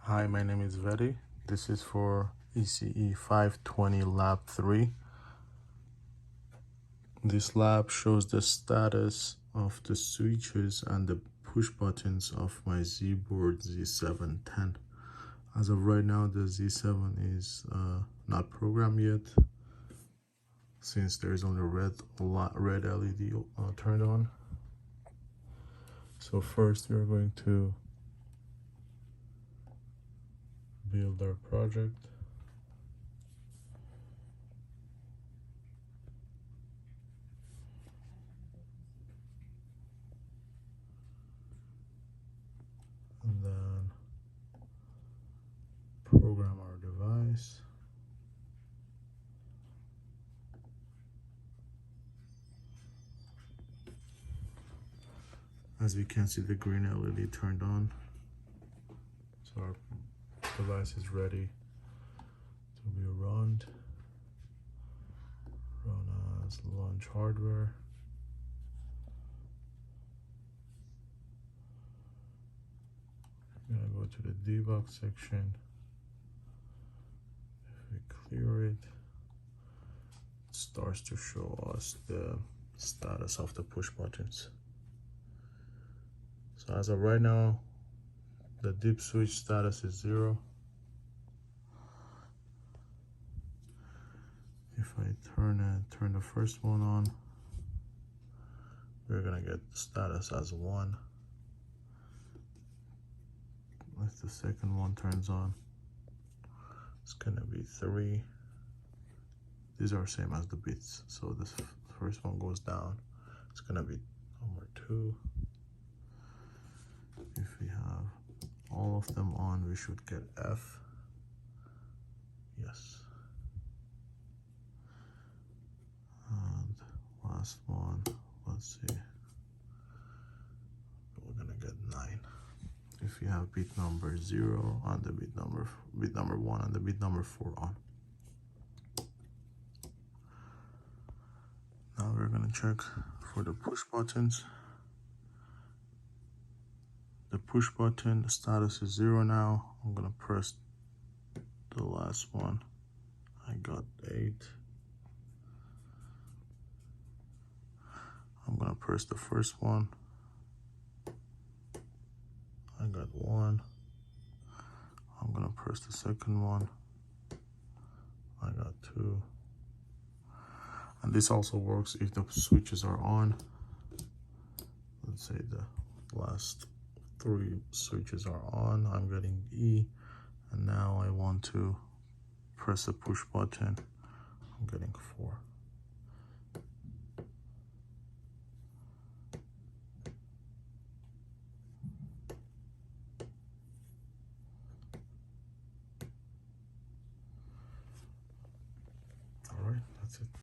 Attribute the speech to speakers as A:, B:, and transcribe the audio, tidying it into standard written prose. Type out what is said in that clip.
A: Hi, my name is Vedi. This is for ECE520Lab 3. This lab shows the status of the switches and the push buttons of my Z board Z710. As of right now, the Z7 is not programmed yet, since there is only red LED turned on. So first we are going to build our project. And then program our device. As we can see, the green LED turned on. So our device is ready to be run as launch hardware. I'm gonna go to the debug section. If we clear it, it starts to show us the status of the push buttons. So as of right now, the dip switch status is 0. If I turn the first one on, we're gonna get status as 1. If the second one turns on, it's gonna be 3. These are same as the bits. So this first one goes down, it's gonna be number 2. If we have all of them on, we should get F. Yes. And last one, let's see, we're gonna get 9. If you have bit number 0 on the bit number 1 and the bit number 4 on. Now we're gonna check for the push buttons. The push button status is 0 now. I'm gonna press the last one. I got 8. I'm gonna press the first one. I got 1. I'm gonna press the second one. I got 2. And this also works if the switches are on. Let's say the last 3 switches are on. I'm getting E, and now I want to press the push button. I'm getting 4. All right, that's it.